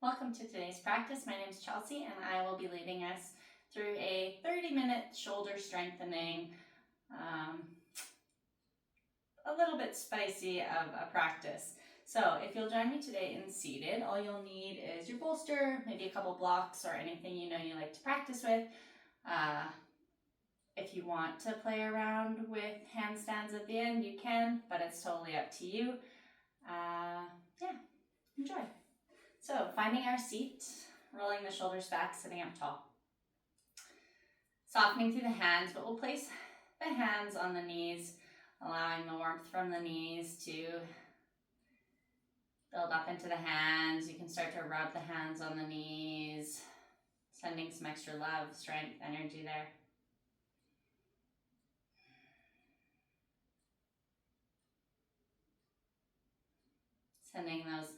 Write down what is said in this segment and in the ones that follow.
Welcome to today's practice. My name is Chelsea and I will be leading us through a 30-minute shoulder strengthening, a little bit spicy of a practice. So if you'll join me today in seated, all you'll need is your bolster, maybe a couple blocks or anything you know you like to practice with. If you want to play around with handstands at the end, you can, but it's totally up to you. Enjoy. So finding our seat, rolling the shoulders back, sitting up tall. Softening through the hands, but we'll place the hands on the knees, allowing the warmth from the knees to build up into the hands. You can start to rub the hands on the knees, sending some extra love, strength, energy there. Sending those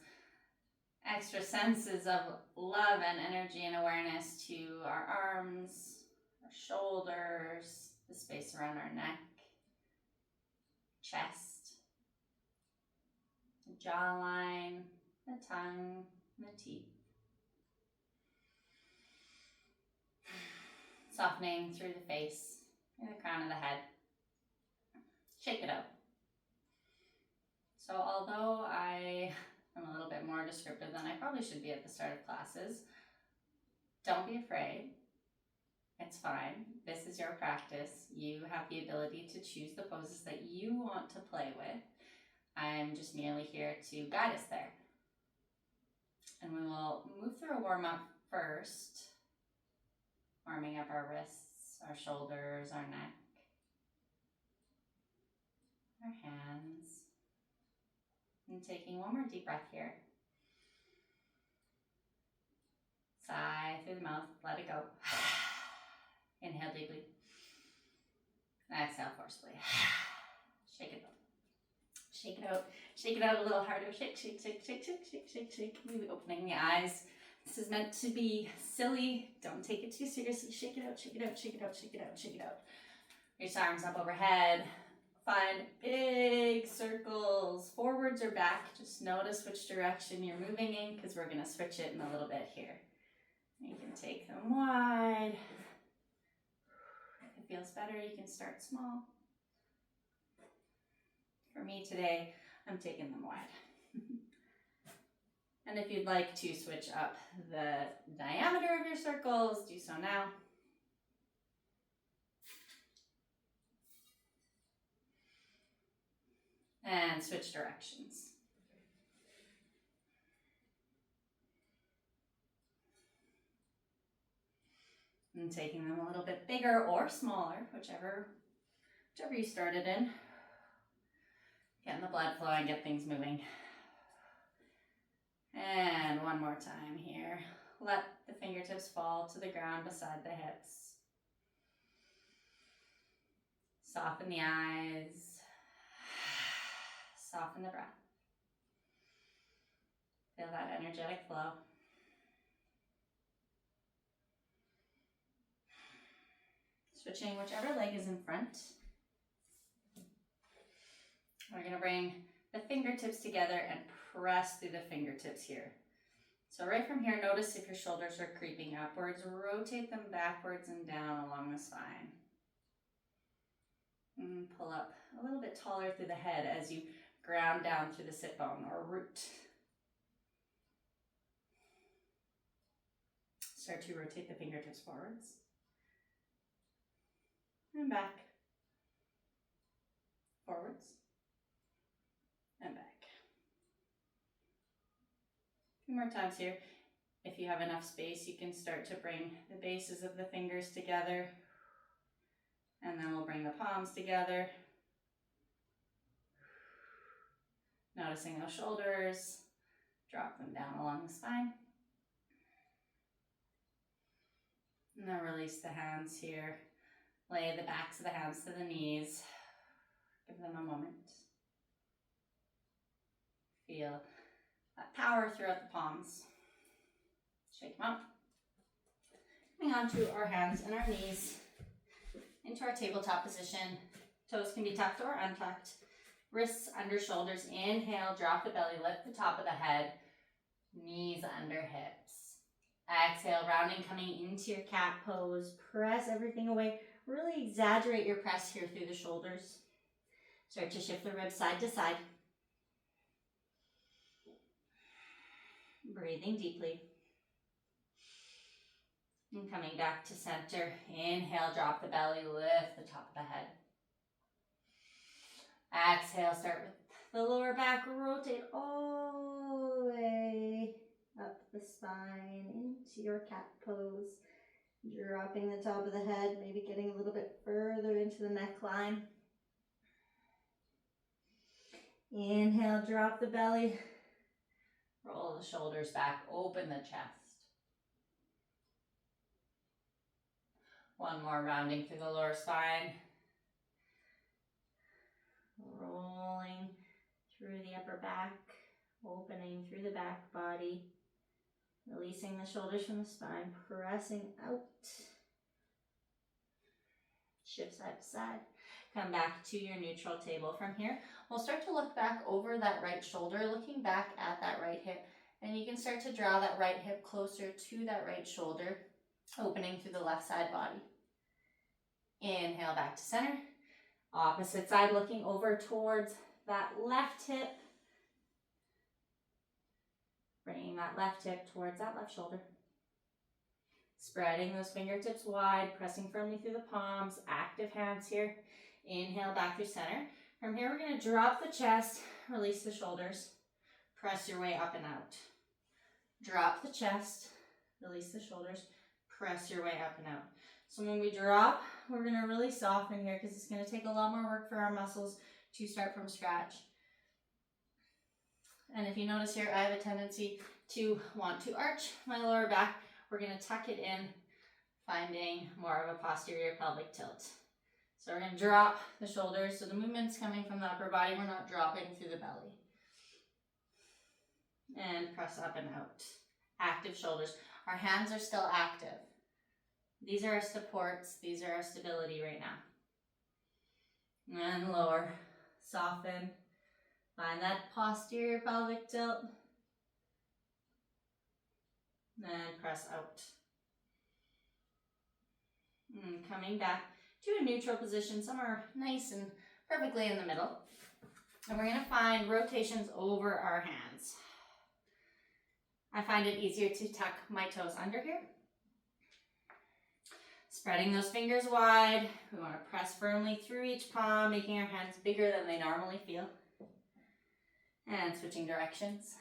extra senses of love and energy and awareness to our arms, our shoulders, the space around our neck, chest, the jawline, the tongue, the teeth. Softening through the face and the crown of the head. Shake it out. So although I am a little bit more descriptive than I probably should be at the start of classes, don't be afraid. It's fine. This is your practice. You have the ability to choose the poses that you want to play with. I'm just merely here to guide us there. And we will move through a warm-up first, warming up our wrists, our shoulders, our neck, our hands. And taking one more deep breath here. Sigh through the mouth, let it go. Inhale deeply. Exhale forcefully. Shake it out. Shake it out. Shake it out a little harder. Shake, shake, shake, shake, shake, shake, shake, shake. Maybe opening the eyes. This is meant to be silly. Don't take it too seriously. Shake it out, shake it out, shake it out, shake it out, shake it out. Reach arms up overhead. Find big circles, forwards or back. Just notice which direction you're moving in because we're going to switch it in a little bit here. You can take them wide. If it feels better, you can start small. For me today, I'm taking them wide. And if you'd like to switch up the diameter of your circles, do so now. And switch directions. And taking them a little bit bigger or smaller, whichever you started in. Getting the blood flowing, get things moving. And one more time here. Let the fingertips fall to the ground beside the hips. Soften the eyes. Soften the breath. Feel that energetic flow. Switching whichever leg is in front. We're going to bring the fingertips together and press through the fingertips here. So right from here, notice if your shoulders are creeping upwards, rotate them backwards and down along the spine. And pull up a little bit taller through the head as you ground down through the sit bone or root. Start to rotate the fingertips forwards and back, forwards and back. A few more times here. If you have enough space, you can start to bring the bases of the fingers together, and then we'll bring the palms together. Noticing those shoulders, drop them down along the spine. And then release the hands here. Lay the backs of the hands to the knees. Give them a moment. Feel that power throughout the palms. Shake them out. Coming onto our hands and our knees into our tabletop position. Toes can be tucked or untucked. Wrists under shoulders. Inhale, drop the belly, lift the top of the head. Knees under hips. Exhale, rounding, coming into your cat pose. Press everything away. Really exaggerate your press here through the shoulders. Start to shift the ribs side to side. Breathing deeply. And coming back to center. Inhale, drop the belly, lift the top of the head. Exhale, start with the lower back, rotate all the way up the spine into your cat pose. Dropping the top of the head, maybe getting a little bit further into the neckline. Inhale, drop the belly. Roll the shoulders back, open the chest. One more, rounding through the lower spine. Rolling through the upper back, opening through the back body. Releasing the shoulders from the spine, pressing out. Shift side to side. Come back to your neutral table. From here, we'll start to look back over that right shoulder, looking back at that right hip. And you can start to draw that right hip closer to that right shoulder, opening through the left side body. Inhale, back to center. Opposite side, looking over towards that left hip. Bringing that left hip towards that left shoulder. Spreading those fingertips wide, pressing firmly through the palms, active hands here. Inhale, back through center. From here, we're going to drop the chest, release the shoulders, press your way up and out. Drop the chest, release the shoulders, press your way up and out. So when we drop, we're going to really soften here because it's going to take a lot more work for our muscles to start from scratch. And if you notice here, I have a tendency to want to arch my lower back. We're going to tuck it in, finding more of a posterior pelvic tilt. So we're going to drop the shoulders. So the movement's coming from the upper body. We're not dropping through the belly. And press up and out. Active shoulders. Our hands are still active. These are our supports. These are our stability right now. And lower. Soften. Find that posterior pelvic tilt. And press out. And coming back to a neutral position, somewhere nice and perfectly in the middle. And we're going to find rotations over our hands. I find it easier to tuck my toes under here. Spreading those fingers wide. We want to press firmly through each palm, making our hands bigger than they normally feel. And switching directions.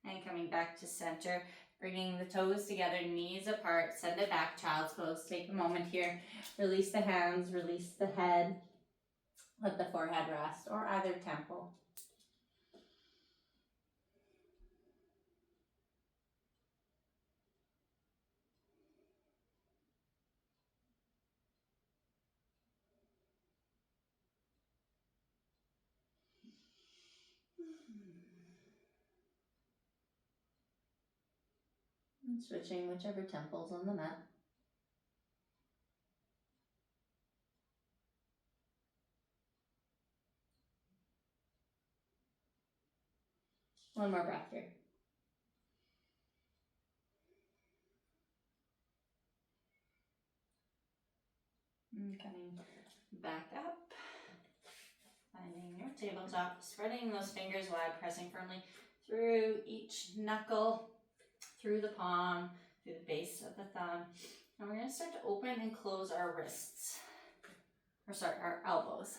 And coming back to center, bringing the toes together, knees apart, send it back, child's pose. Take a moment here, release the hands, release the head, let the forehead rest, or either temple. And switching whichever temple's on the mat. One more breath here. And coming back up. Finding your tabletop, spreading those fingers wide, pressing firmly through each knuckle, through the palm, through the base of the thumb. And we're going to start to open and close our wrists. Our elbows.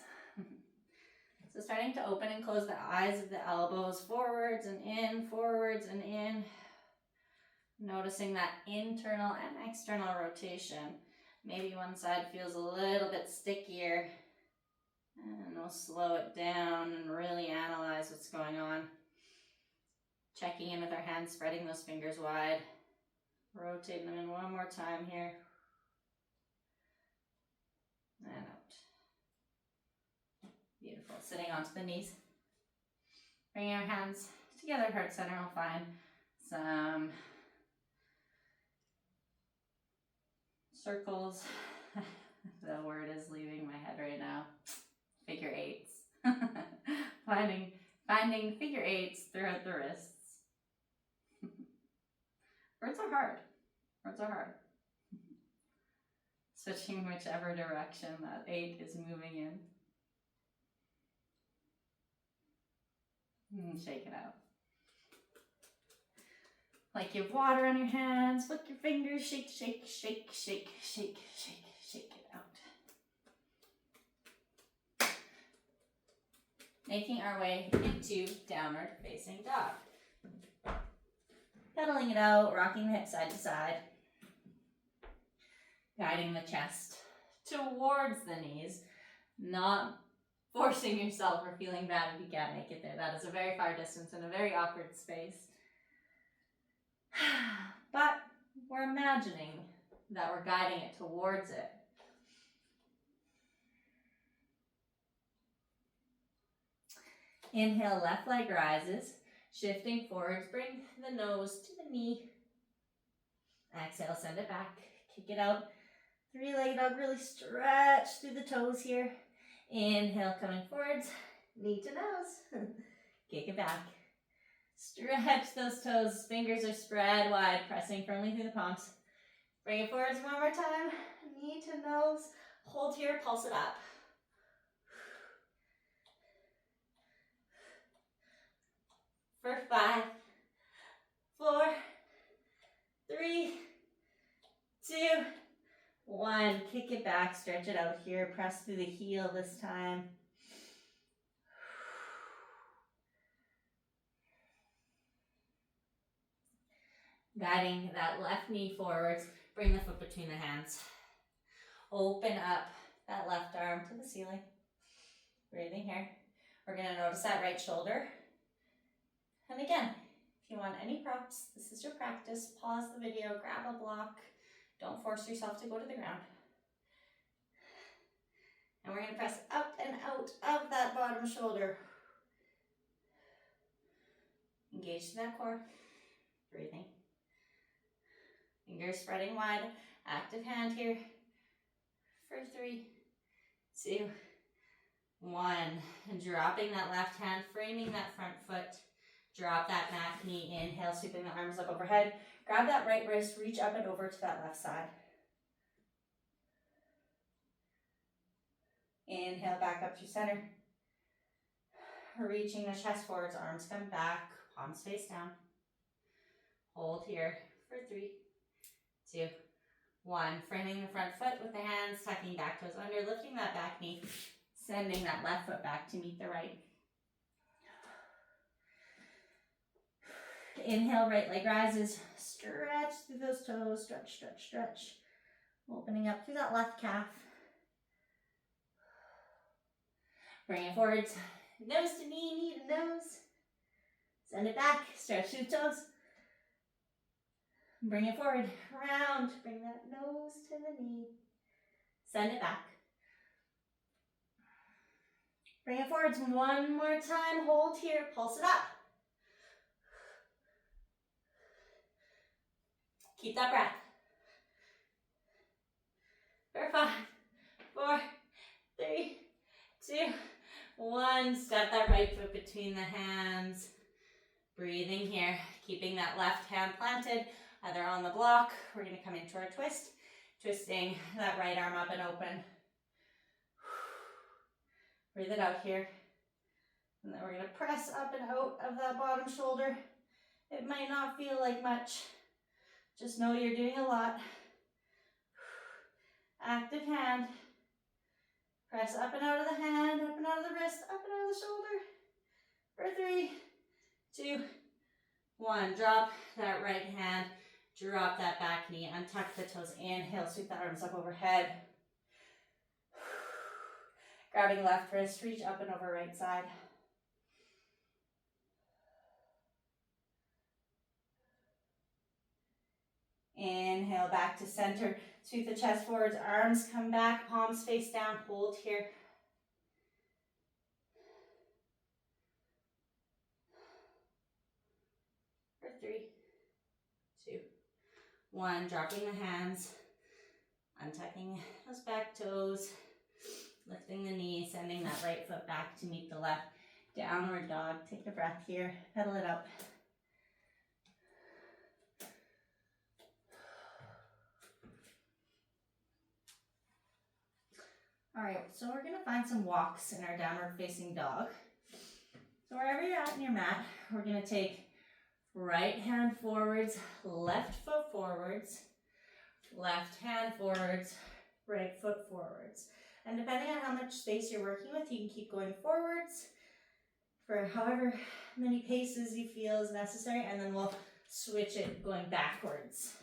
So starting to open and close the eyes of the elbows, forwards and in, forwards and in. Noticing that internal and external rotation. Maybe one side feels a little bit stickier. And we'll slow it down and really analyze what's going on. Checking in with our hands, spreading those fingers wide. Rotating them in one more time here. And out. Beautiful. Sitting onto the knees. Bringing our hands together, heart center. We'll find some circles. The word is leaving my head right now. Figure eights. Finding figure eights throughout the wrists. Words are hard. Words are hard. Switching whichever direction that 8 is moving in. And shake it out. Like you have water on your hands, flick your fingers, shake, shake, shake, shake, shake, shake, shake it out. Making our way into downward facing dog. Pedaling it out, rocking the hips side to side. Guiding the chest towards the knees, not forcing yourself or feeling bad if you can't make it there. That is a very far distance and a very awkward space. But we're imagining that we're guiding it towards it. Inhale, left leg rises, shifting forwards, bring the nose to the knee. Exhale, send it back, kick it out. Three-legged dog, really stretch through the toes here. Inhale, coming forwards, knee to nose. Kick it back. Stretch those toes, fingers are spread wide, pressing firmly through the palms. Bring it forwards one more time, knee to nose. Hold here, pulse it up. For 5, 4, 3, 2, 1. Kick it back, stretch it out here. Press through the heel this time. Guiding that left knee forwards. Bring the foot between the hands. Open up that left arm to the ceiling. Breathing here. We're going to notice that right shoulder. And again, if you want any props, this is your practice. Pause the video, grab a block. Don't force yourself to go to the ground. And we're going to press up and out of that bottom shoulder. Engage in that core. Breathing. Fingers spreading wide. Active hand here. For 3, 2, 1. And dropping that left hand, framing that front foot. Drop that back knee. Inhale, sweeping the arms up overhead. Grab that right wrist, reach up and over to that left side. Inhale, back up through center. Reaching the chest forwards, arms come back, palms face down. Hold here for 3, 2, 1. Framing the front foot with the hands, tucking back toes under, lifting that back knee, sending that left foot back to meet the right. Inhale, right leg rises. Stretch through those toes. Stretch, stretch, stretch. Opening up through that left calf. Bring it forwards. Nose to knee, knee to nose. Send it back. Stretch through the toes. Bring it forward. Round. Bring that nose to the knee. Send it back. Bring it forwards one more time. Hold here. Pulse it up. Keep that breath. For 5, 4, 3, 2, 1. Step that right foot between the hands. Breathing here. Keeping that left hand planted, either on the block. We're going to come into our twist. Twisting that right arm up and open. Breathe it out here. And then we're going to press up and out of that bottom shoulder. It might not feel like much. Just know you're doing a lot. Active hand. Press up and out of the hand, up and out of the wrist, up and out of the shoulder. For 3, 2, 1. Drop that right hand. Drop that back knee. Untuck the toes. Inhale, sweep the arms up overhead. Grabbing left wrist, reach up and over right side. Inhale, back to center. Sweep the chest forwards, arms come back, palms face down. Hold here. For 3, 2, 1. Dropping the hands. Untucking those back toes, lifting the knee, sending that right foot back to meet the left. Downward dog. Take a breath here. Pedal it out. All right, so we're gonna find some walks in our downward facing dog. So wherever you're at in your mat, we're gonna take right hand forwards, left foot forwards, left hand forwards, right foot forwards. And depending on how much space you're working with, you can keep going forwards for however many paces you feel is necessary, and then we'll switch it going backwards.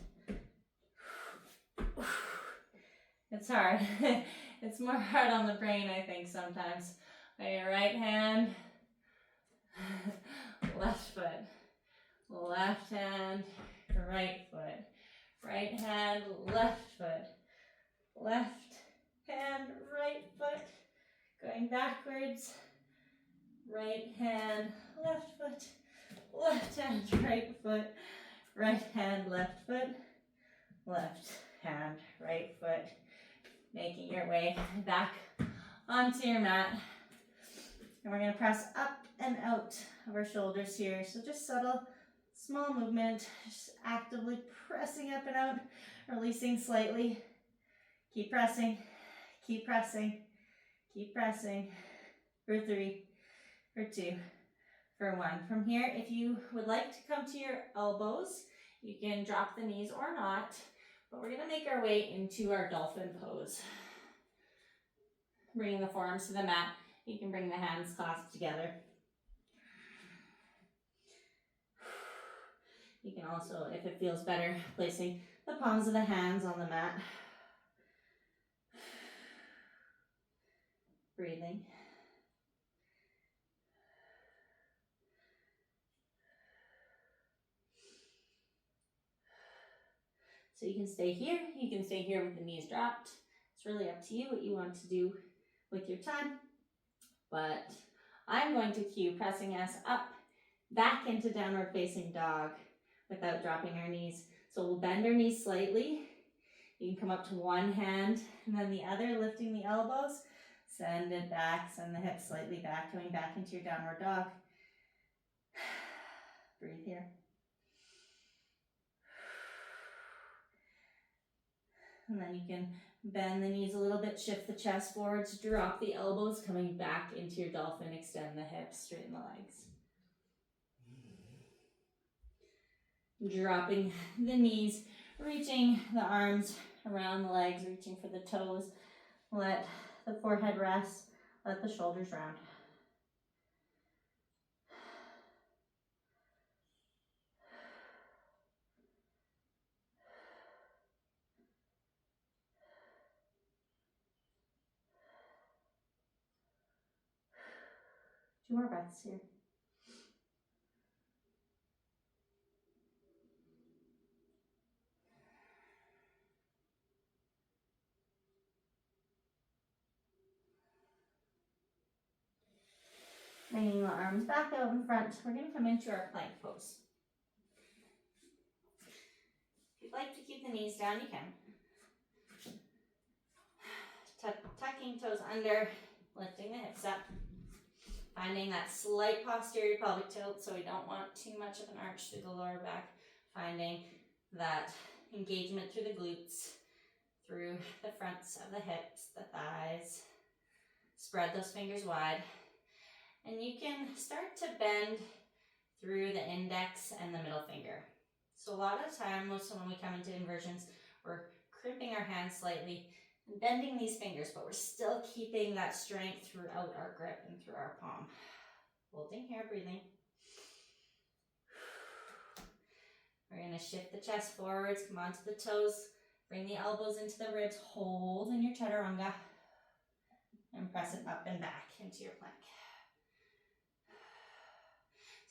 It's hard. It's more hard on the brain, I think, sometimes. Your right hand, left foot, left hand, right foot, right hand, left foot, left hand, right foot, going backwards, right hand, left foot, left hand, right foot, right hand, left foot, left hand, right foot. Making your way back onto your mat. And we're gonna press up and out of our shoulders here. So just subtle, small movement, just actively pressing up and out, releasing slightly. Keep pressing, keep pressing, keep pressing. For 3, for 2, for 1. From here, if you would like to come to your elbows, you can drop the knees or not. But we're gonna make our way into our dolphin pose. Bringing the forearms to the mat. You can bring the hands clasped together. You can also, if it feels better, placing the palms of the hands on the mat. Breathing. So you can stay here with the knees dropped. It's really up to you what you want to do with your time. But I'm going to cue pressing us up, back into downward facing dog without dropping our knees. So we'll bend our knees slightly. You can come up to one hand and then the other, lifting the elbows. Send it back, send the hips slightly back, coming back into your downward dog. Breathe here. And then you can bend the knees a little bit, shift the chest forwards, drop the elbows, coming back into your dolphin, extend the hips, straighten the legs. Dropping the knees, reaching the arms around the legs, reaching for the toes. Let the forehead rest, let the shoulders round. Two more breaths here. Bringing the arms back out in front, we're going to come into our plank pose. If you'd like to keep the knees down, you can. Tucking toes under, lifting the hips up. Finding that slight posterior pelvic tilt, so we don't want too much of an arch through the lower back. Finding that engagement through the glutes, through the fronts of the hips, the thighs. Spread those fingers wide. And you can start to bend through the index and the middle finger. So a lot of the time, most of when we come into inversions, we're crimping our hands slightly and bending these fingers, but we're still keeping that strength throughout our grip and through our palm. Holding here, breathing. We're going to shift the chest forwards, come onto the toes, bring the elbows into the ribs, hold in your chaturanga, and press it up and back into your plank.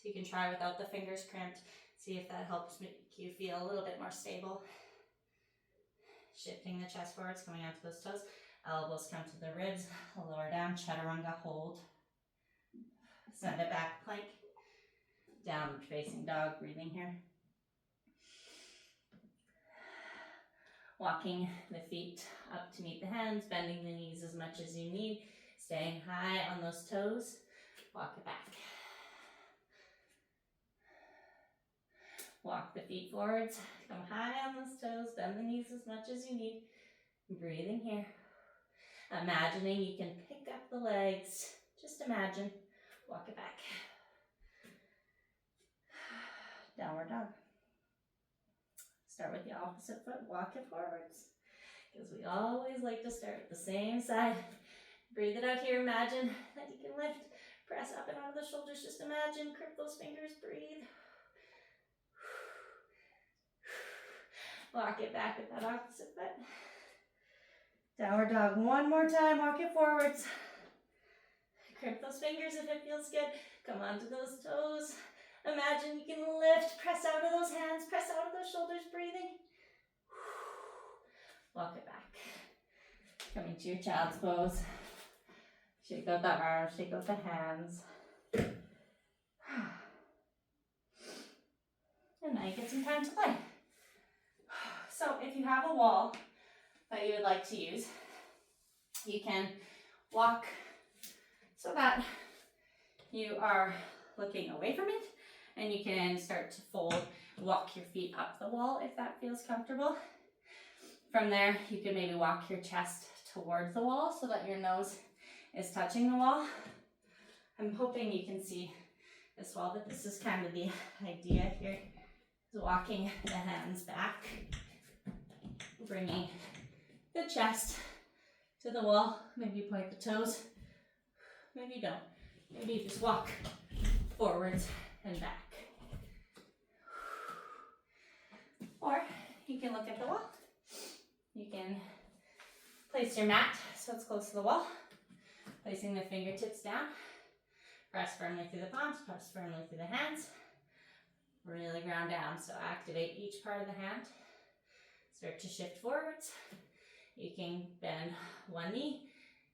So you can try without the fingers crimped, see if that helps make you feel a little bit more stable. Shifting the chest forwards, coming onto those toes. Elbows come to the ribs, lower down, chaturanga, hold. Send it back, plank. Downward facing dog, breathing here. Walking the feet up to meet the hands, bending the knees as much as you need, staying high on those toes. Walk it back. Walk the feet forwards, come high on those toes, bend the knees as much as you need. Breathing here. Imagining you can pick up the legs. Just imagine. Walk it back. Downward dog. Start with the opposite foot, walk it forwards. Because we always like to start with the same side. Breathe it out here. Imagine that you can lift. Press up and out of the shoulders. Just imagine. Grip those fingers. Breathe. Walk it back with that opposite foot. Downward dog. One more time. Walk it forwards. Grip those fingers if it feels good. Come onto those toes. Imagine you can lift. Press out of those hands. Press out of those shoulders. Breathing. Walk it back. Coming to your child's pose. Shake out the arms. Shake out the hands. And now you get some time to play. So if you have a wall that you would like to use, you can walk so that you are looking away from it, and you can start to fold, walk your feet up the wall if that feels comfortable. From there, you can maybe walk your chest towards the wall so that your nose is touching the wall. I'm hoping you can see this wall, but this is kind of the idea here, is walking the hands back, bringing the chest to the wall. Maybe you point the toes, maybe you don't. Maybe you just walk forwards and back. Or you can look at the wall. You can place your mat so it's close to the wall, placing the fingertips down. Press firmly through the palms, press firmly through the hands. Really ground down, so activate each part of the hand. Start to shift forwards. You can bend one knee.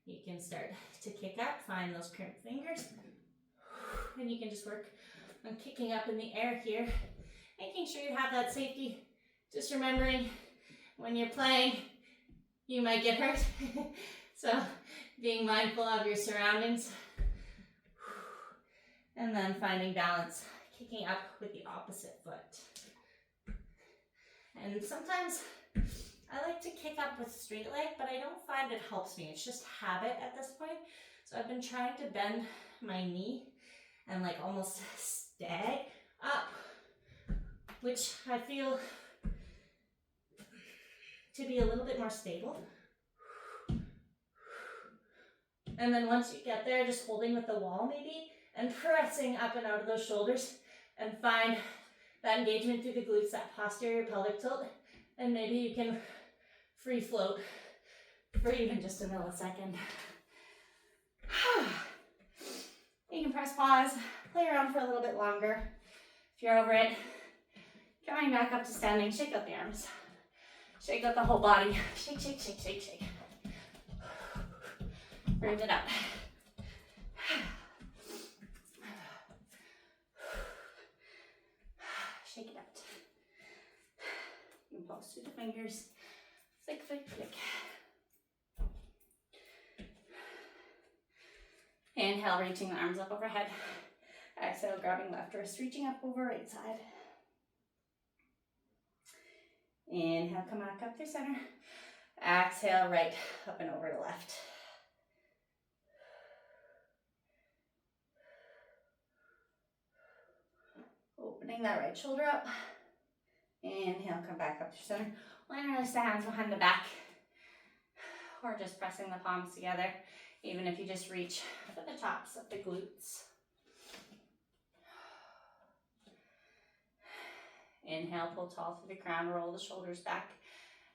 You can start to kick up, find those crimped fingers. And you can just work on kicking up in the air here, making sure you have that safety. Just remembering when you're playing, you might get hurt. So being mindful of your surroundings. And then finding balance, kicking up with the opposite foot. And sometimes I like to kick up with straight leg, but I don't find it helps me. It's just habit at this point. So I've been trying to bend my knee and like almost stay up, which I feel to be a little bit more stable. And then once you get there, just holding with the wall maybe, and pressing up and out of those shoulders, and find that engagement through the glutes, that posterior pelvic tilt, and maybe you can free float for even just a millisecond. You can press pause, play around for a little bit longer. If you're over it, coming back up to standing, shake out the arms. Shake out the whole body. Shake, shake, shake, shake, shake. Breathe it out. Shake it out. You can pulse through the fingers. Flick, flick, flick. Inhale, reaching the arms up overhead. Exhale, grabbing left wrist, reaching up over right side. Inhale, come back up through center. Exhale, right, up and over to left. Opening that right shoulder up. Inhale, come back up to center. Line release the hands behind the back. Or just pressing the palms together, even if you just reach for the tops of the glutes. Inhale, pull tall through the crown, roll the shoulders back.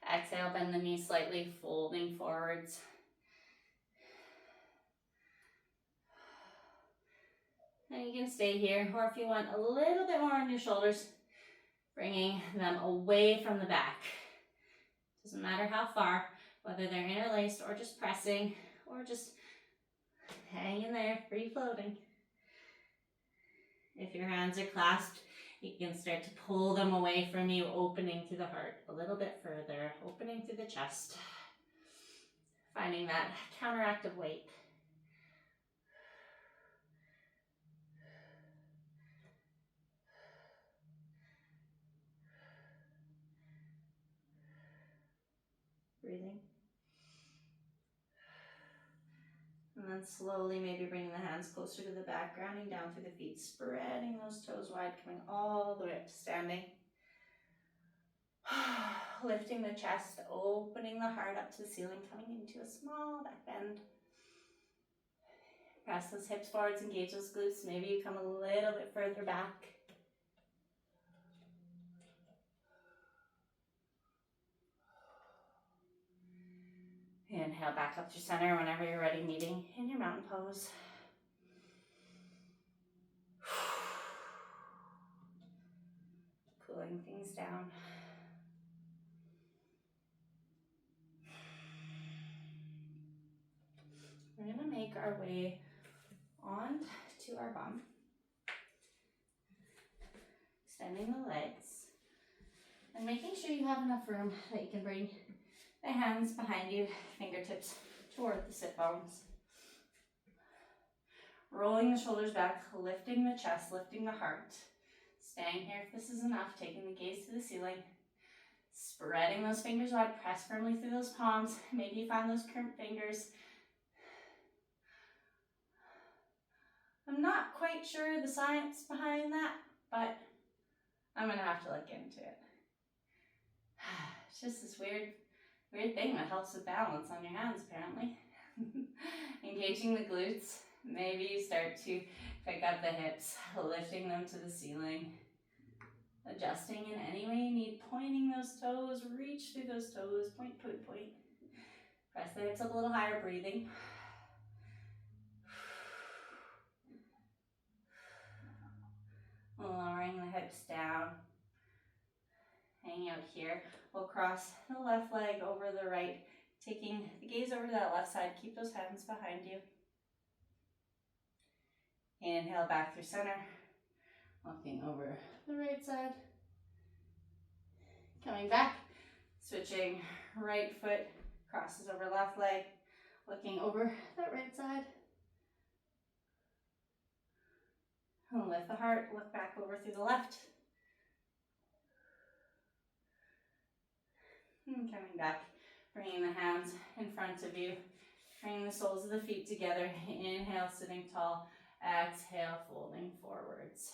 Exhale, bend the knees slightly, folding forwards. And you can stay here, or if you want a little bit more on your shoulders, bringing them away from the back. Doesn't matter how far, whether they're interlaced or just pressing, or just hanging there, free floating. If your hands are clasped You can start to pull them away from you, opening through the heart a little bit further, opening through the chest, finding that counteractive weight. Breathing. And then slowly maybe bringing the hands closer to the back, grounding down through the feet, spreading those toes wide, coming all the way up to standing. Lifting the chest, opening the heart up to the ceiling, coming into a small back bend. Press those hips forwards, engage those glutes. Maybe you come a little bit further back. Inhale back up to center whenever you're ready, meeting in your mountain pose. Cooling things down. We're going to make our way on to our bum. Extending the legs. And making sure you have enough room that you can bring the hands behind you, fingertips toward the sit bones. Rolling the shoulders back, lifting the chest, lifting the heart. Staying here if this is enough, taking the gaze to the ceiling. Spreading those fingers wide, press firmly through those palms. Maybe you find those crimped fingers. I'm not quite sure the science behind that, but I'm gonna have to look into it. It's just this weird thing that helps with balance on your hands, apparently. Engaging the glutes. Maybe you start to pick up the hips, lifting them to the ceiling. Adjusting in any way you need, pointing those toes, reach through those toes, point, point, point. Press the hips up a little higher, breathing. Lowering the hips down. Hanging out here. We'll cross the left leg over the right, taking the gaze over to that left side. Keep those hands behind you. Inhale back through center. Walking over the right side. Coming back. Switching right foot. Crosses over left leg. Looking over that right side. And lift the heart. Look back over through the left. And coming back. Bringing the hands in front of you. Bringing the soles of the feet together. Inhale, sitting tall. Exhale, folding forwards.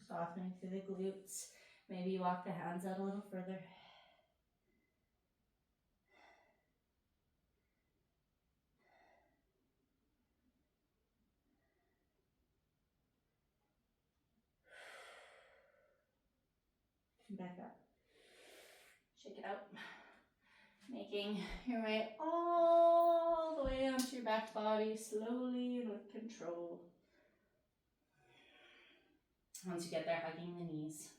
Softening through the glutes. Maybe you walk the hands out a little further. Back up. Shake it out. Making your way all the way onto your back body, slowly and with control. Once you get there, hugging the knees.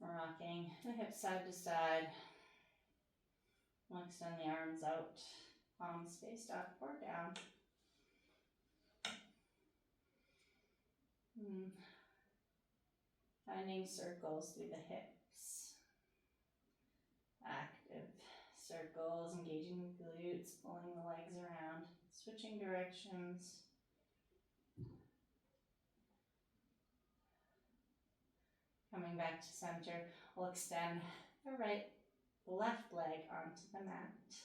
Rocking the hips side to side. We'll extend the arms out, palms faced up or down. Finding circles through the hips. Active circles, engaging the glutes, pulling the legs around, switching directions. Coming back to center, we'll extend the left leg onto the mat.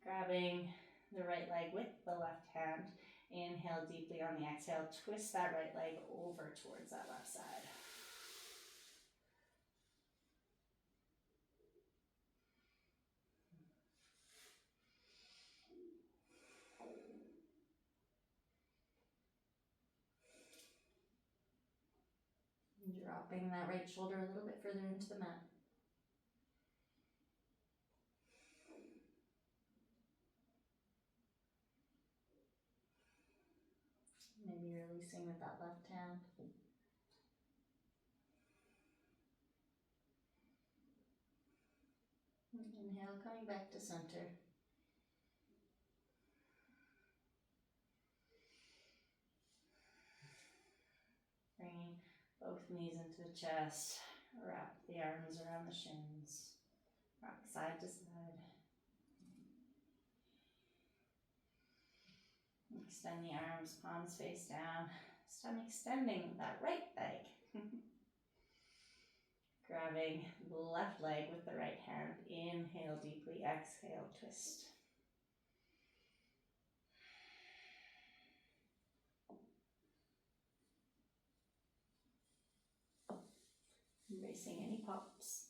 Grabbing the right leg with the left hand. Inhale deeply on the exhale, twist that right leg over towards that left side. Dropping that right shoulder a little bit further into the mat. Maybe you're a Releasing with that left hand. Inhale, coming back to center. Bringing both knees into the chest. Wrap the arms around the shins. Rock side to side. Extend the arms, palms face down. Start extending that right leg. Grabbing the left leg with the right hand. Inhale deeply, exhale, twist. Embracing any pops.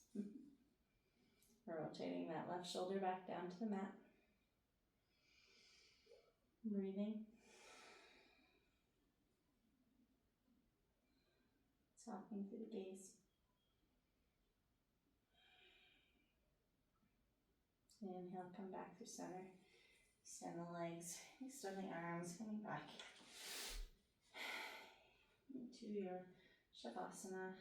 Rotating that left shoulder back down to the mat. Breathing. Softening through the gaze. Inhale, come back through center. Extend the legs, extend the arms, coming back into your Shavasana.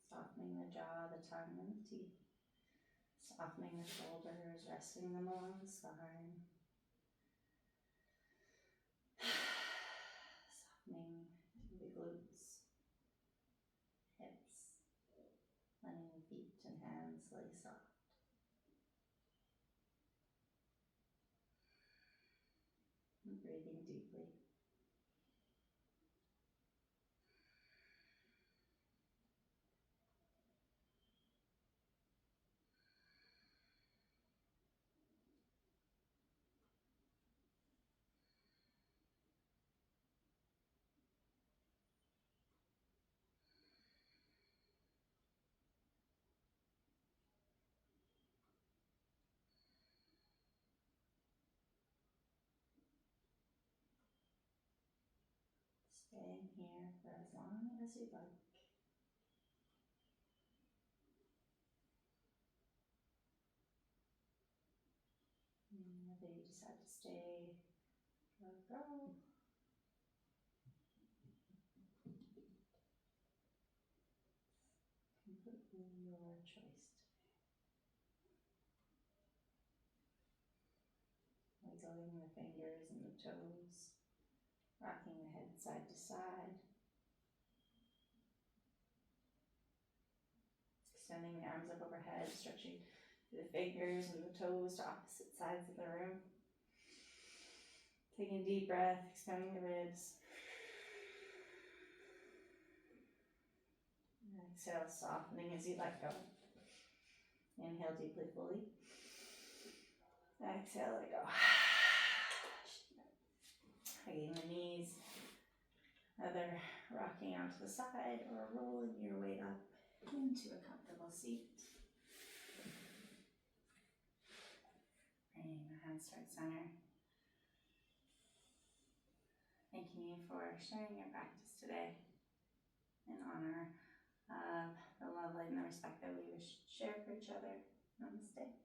Softening the jaw, the tongue, and the teeth. Softening the shoulders, resting them along the spine. Softening the glutes, hips, letting the feet and hands lay soft. And breathing deeply. Staying here for as long as you like. Whether you decide to stay or go. Completely your choice. Wiggling the fingers and the toes. Rocking the head side to side. Extending the arms up overhead, stretching the fingers and the toes to opposite sides of the room. Taking a deep breath, expanding the ribs. And exhale, softening as you let go. Inhale deeply, fully. Exhale, let it go. Hugging the knees. Either rocking onto the side or rolling your way up into a comfortable seat. Bringing the hands toward center. Thanking you for sharing your practice today in honor of the love, light, and the respect that we share for each other. Namaste.